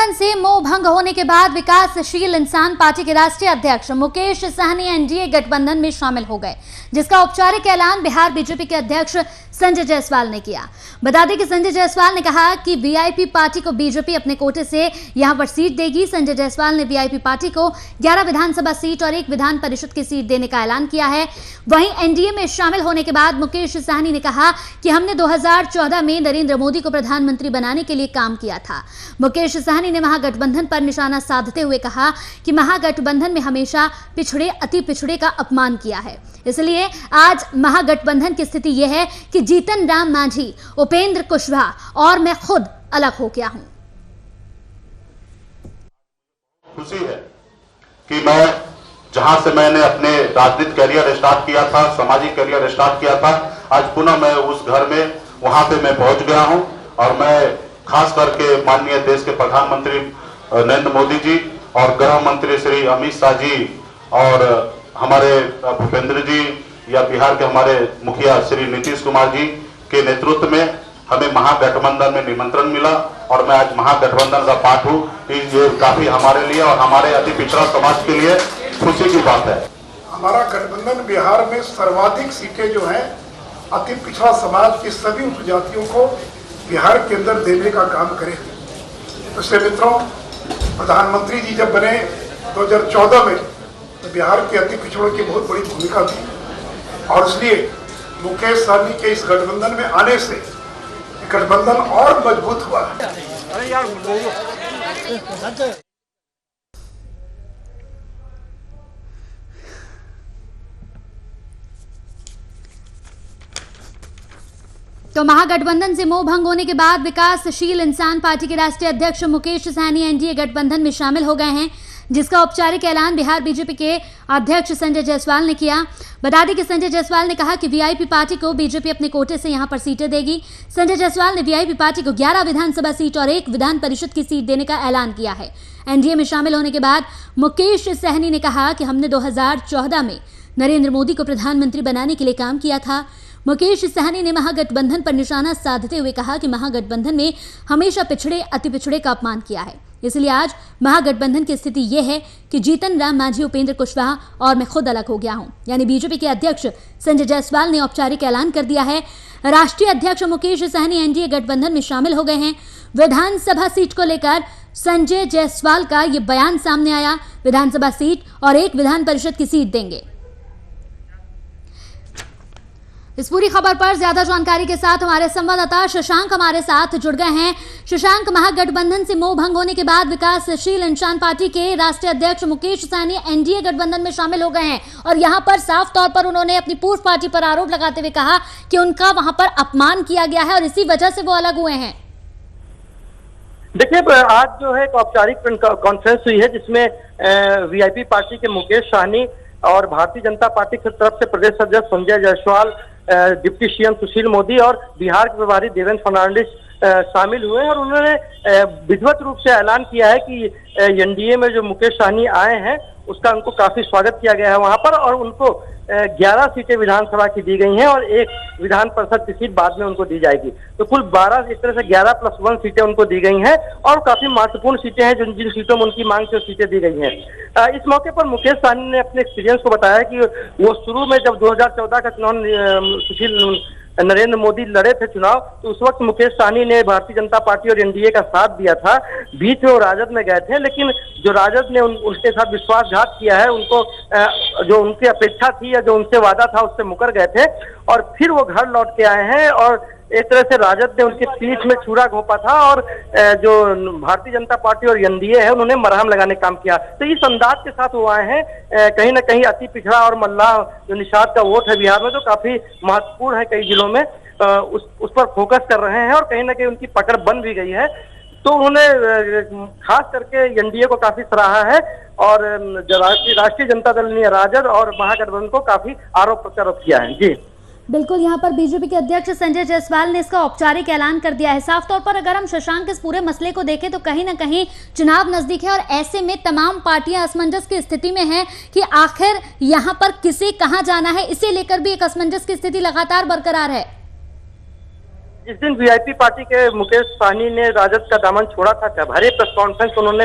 गठबंधन से मोह भंग होने के बाद विकासशील इंसान पार्टी के राष्ट्रीय अध्यक्ष मुकेश सहनी एनडीए गठबंधन में शामिल हो गए, जिसका औपचारिक ऐलान बिहार बीजेपी के अध्यक्ष संजय जायसवाल ने किया। बता दें कि संजय जायसवाल ने कहा कि वीआईपी पार्टी को बीजेपी अपने कोटे से यहां पर सीट देगी। संजय जायसवाल ने वीआईपी पार्टी को 11 विधानसभा सीट और 1 विधान परिषद की सीट देने का ऐलान किया है। वहीं एनडीए में शामिल होने के बाद मुकेश सहनी ने कहा कि हमने 2014 में नरेंद्र मोदी को प्रधानमंत्री बनाने के लिए काम किया था। मुकेश सहनी ने महागठबंधन पर निशाना साधते हुए कहा कि महागठबंधन में हमेशा पिछड़े अति पिछड़े का अपमान किया है, इसलिए आज महागठबंधन की स्थिति यह है कि जीतन राम मांझी, उपेंद्र कुशवाहा और मैं खुद अलग हो गया हूं। खुशी है कि मैं जहां से मैंने अपने राजनीतिक करियर स्टार्ट किया था, सामाजिक करियर स्टार्ट किया था, आज पुनः मैं उस घर में वहां पे मैं पहुंच गया हूं। और मैं खास करके माननीय देश के प्रधानमंत्री नरेंद्र मोदी जी और गृह मंत्री श्री अमित शाह जी और हमारे भूपेंद्र जी या बिहार के हमारे मुखिया श्री नीतीश कुमार जी के नेतृत्व में हमें महागठबंधन में निमंत्रण मिला और मैं आज महागठबंधन का पार्ट हूँ। ये काफी हमारे लिए और हमारे अति पिछड़ा समाज के लिए खुशी की बात है। हमारा गठबंधन बिहार में सर्वाधिक सीटें जो है अति पिछड़ा समाज की सभी उपजातियों को बिहार के अंदर देने का काम करेगी। इसलिए मित्रों, प्रधानमंत्री जी जब बने 2014 में तो बिहार के अति पिछड़ों की बहुत बड़ी भूमिका थी और इसलिए मुकेश सहनी के इस गठबंधन में आने से गठबंधन और मजबूत हुआ है। तो महागठबंधन से मोह भंग होने के बाद विकासशील इंसान पार्टी के राष्ट्रीय अध्यक्ष मुकेश सहनी एनडीए गठबंधन में शामिल हो गए हैं, जिसका औपचारिक ऐलान बिहार बीजेपी के अध्यक्ष संजय जायसवाल ने किया। बता दें कि संजय जायसवाल ने कहा कि वीआईपी पार्टी को बीजेपी अपने कोटे से यहां पर सीटें देगी। संजय जायसवाल ने वीआईपी पार्टी को 11 विधानसभा सीट और 1 विधान परिषद की सीट देने का ऐलान किया है। एनडीए में शामिल होने के बाद मुकेश सहनी ने कहा कि हमने 2014 में नरेंद्र मोदी को प्रधानमंत्री बनाने के लिए काम किया था। मुकेश सहनी ने महागठबंधन पर निशाना साधते हुए कहा कि महागठबंधन में हमेशा पिछड़े अति पिछड़े का अपमान किया है, इसलिए आज महागठबंधन की स्थिति यह है कि जीतन राम मांझी, उपेंद्र कुशवाहा और मैं खुद अलग हो गया हूं। यानी बीजेपी के अध्यक्ष संजय जायसवाल ने औपचारिक ऐलान कर दिया है। राष्ट्रीय अध्यक्ष मुकेश सहनी एनडीए गठबंधन में शामिल हो गए हैं। विधानसभा सीट को लेकर संजय जायसवाल का यह बयान सामने आया। विधानसभा सीट और 1 विधान परिषद की सीट देंगे। इस पूरी खबर पर ज्यादा जानकारी के साथ हमारे संवाददाता शशांक हमारे साथ जुड़ गए हैं। शशांक, महागठबंधन से मोह भंग होने के बाद विकासशील इंसान पार्टी के राष्ट्रीय अध्यक्ष मुकेश सहनी एनडीए गठबंधन में शामिल हो गए हैं और यहां पर साफ तौर पर उन्होंने अपनी पूर्व पार्टी पर आरोप लगाते हुए कहा कि उनका वहां पर अपमान किया गया है और इसी वजह से वो अलग हुए हैं। देखिए, आज जो है एक औपचारिक कॉन्फ्रेंस हुई है जिसमें वीआईपी पार्टी के मुकेश सहनी और भारतीय जनता पार्टी की तरफ से प्रदेश अध्यक्ष संजय जायसवाल, डिप्टी सीएम सुशील मोदी और बिहार के प्रभारी देवेंद्र फडणवीस शामिल हुए हैं और उन्होंने विधिवत रूप से ऐलान किया है कि एनडीए में जो मुकेश सहनी आए हैं उसका उनको काफी स्वागत किया गया है वहां पर और उनको 11 सीटें विधानसभा की दी गई हैं और 1 विधान परिषद की सीट बाद में उनको दी जाएगी। तो कुल 12, एक तरह से 11 + 1 सीटें उनको दी गई हैं और काफी महत्वपूर्ण सीटें हैं जिन सीटों में उनकी मांग से सीटें दी गई हैं। इस मौके पर मुकेश सहनी ने अपने एक्सपीरियंस को बताया कि वो शुरू में जब 2014 का चुनाव नरेंद्र मोदी लड़े थे चुनाव, तो उस वक्त मुकेश सहनी ने भारतीय जनता पार्टी और एनडीए का साथ दिया था। बीच में वो राजद में गए थे, लेकिन जो राजद ने उसके साथ विश्वासघात किया है, उनको जो उनकी अपेक्षा थी या जो उनसे वादा था उससे मुकर गए थे और फिर वो घर लौट के आए हैं और एक तरह से राजद ने उनकी पीठ में छुरा घोंपा था और जो भारतीय जनता पार्टी और एनडीए है उन्होंने मरहम लगाने काम किया। तो इस अंदाज के साथ वो आए हैं। कहीं ना कहीं अति पिछड़ा और मल्लाह जो निषाद का वोट है बिहार में तो काफी महत्वपूर्ण है, कई जिलों में उस पर फोकस कर रहे हैं और कहीं ना कहीं उनकी पकड़ बन भी गई है। तो उन्होंने खास करके एनडीए को काफी सराहा है और राष्ट्रीय जनता दल ने राजद और महागठबंधन को काफी आरोप प्रत्यारोप किया है। जी बिल्कुल, यहाँ पर बीजेपी के अध्यक्ष संजय जायसवाल ने इसका औपचारिक ऐलान कर दिया है। साफ तौर पर अगर हम शशांक इस पूरे मसले को देखें तो कहीं ना कहीं चुनाव नजदीक है और ऐसे में तमाम पार्टियां असमंजस की स्थिति में हैं कि आखिर यहाँ पर किसे कहाँ जाना है, इसे लेकर भी एक असमंजस की स्थिति लगातार बरकरार है। जिस दिन वीआईपी पार्टी के मुकेश सहनी ने राजद का दामन छोड़ा था, भरे प्रेस कॉन्फ्रेंस उन्होंने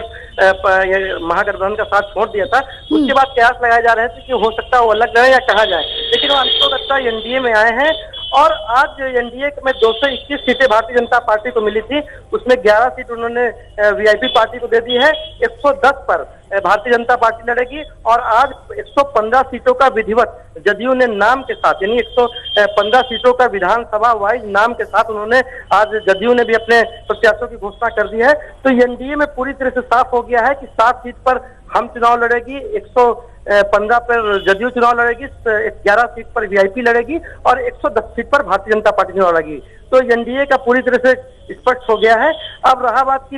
महागठबंधन का साथ छोड़ दिया था, उसके बाद कयास लगाए जा रहे थे कि हो सकता है वो अलग रहे या कहा जाए, लेकिन वो अंततः एनडीए में आए हैं। और आज एनडीए में 221 सीटें भारतीय जनता पार्टी को मिली थी, उसमें 11 सीट उन्होंने वीआईपी पार्टी को दे दी है। 110 पर भारतीय जनता पार्टी लड़ेगी और आज 115 सीटों का विधिवत जदयू ने नाम के साथ, यानी 115 सीटों का विधानसभा वाइज नाम के साथ उन्होंने आज जदयू ने भी अपने प्रत्याशियों की घोषणा कर दी है। तो एनडीए में पूरी तरह से साफ हो गया है कि 7 सीट पर हम चुनाव लड़ेगी, 115 पर जदयू चुनाव लड़ेगी, 11 सीट पर वीआईपी लड़ेगी और 110 सीट पर भारतीय जनता पार्टी चुनाव लड़ेगी। तो एनडीए का पूरी तरह से स्पष्ट हो गया है। अब रहा बात की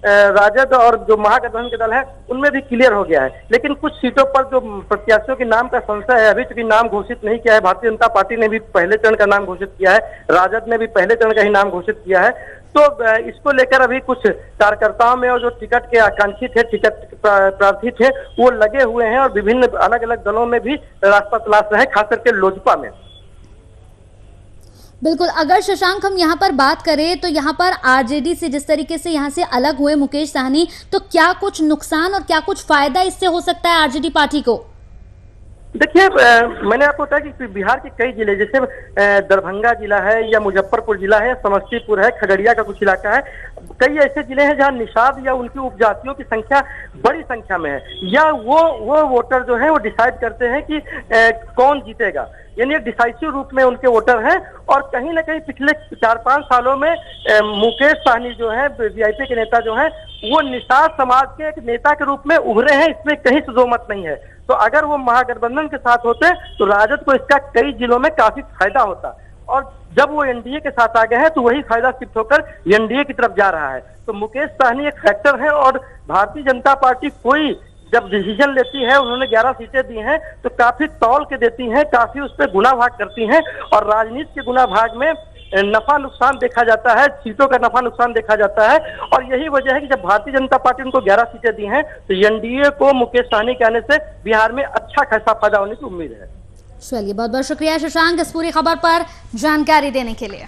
राजद और जो महागठबंधन के दल है उनमें भी क्लियर हो गया है, लेकिन कुछ सीटों पर जो प्रत्याशियों के नाम का संशय है, अभी तक नाम घोषित नहीं किया है। भारतीय जनता पार्टी ने भी पहले चरण का नाम घोषित किया है, राजद ने भी पहले चरण का ही नाम घोषित किया है। तो इसको लेकर अभी कुछ कार्यकर्ताओं में और जो टिकट के आकांक्षी थे, टिकट प्रार्थी थे, वो लगे हुए हैं और विभिन्न अलग अलग दलों में भी रास्ता तलाश रहे, खास करके लोजपा में। बिल्कुल, अगर शशांक हम यहाँ पर बात करें तो यहाँ पर आरजेडी से जिस तरीके से यहाँ से अलग हुए मुकेश सहनी, तो क्या कुछ नुकसान और क्या कुछ फायदा इससे हो सकता है आरजेडी पार्टी को? देखिए, मैंने आपको बताया कि बिहार के कई जिले, जैसे दरभंगा जिला है या मुजफ्फरपुर जिला है, समस्तीपुर है, खगड़िया का कुछ इलाका है, कई ऐसे जिले हैं जहां निषाद या उनकी उपजातियों की संख्या बड़ी संख्या में है, या वो वोटर जो है वो डिसाइड करते हैं कि कौन जीतेगा, यानी डिसाइसिव रूप में उनके वोटर हैं। और कहीं ना कहीं पिछले 4-5 सालों में मुकेश सहनी जो है, वीआईपी के नेता जो हैं, वो निषाद समाज के एक नेता के रूप में उभरे हैं, इसमें कहीं से दो मत नहीं है। तो अगर वो महागठबंधन के साथ होते तो राजद को इसका कई जिलों में काफी फायदा होता, और जब वो एनडीए के साथ आ गए हैं तो वही फायदा शिफ्ट होकर एनडीए की तरफ जा रहा है। तो मुकेश सहनी एक फैक्टर है, और भारतीय जनता पार्टी कोई जब डिसीजन लेती है, उन्होंने 11 सीटें दी हैं तो काफी तौल के देती हैं, काफी उस पर गुना भाग करती हैं, और राजनीति के गुना भाग में नफा नुकसान देखा जाता है, सीटों का नफा नुकसान देखा जाता है। और यही वजह है कि जब भारतीय जनता पार्टी उनको 11 सीटें दी हैं तो एनडीए को मुकेश सहनी के आने से बिहार में अच्छा खासा फायदा होने की उम्मीद है। चलिए, बहुत बहुत शुक्रिया शशांक इस पूरी खबर पर जानकारी देने के लिए।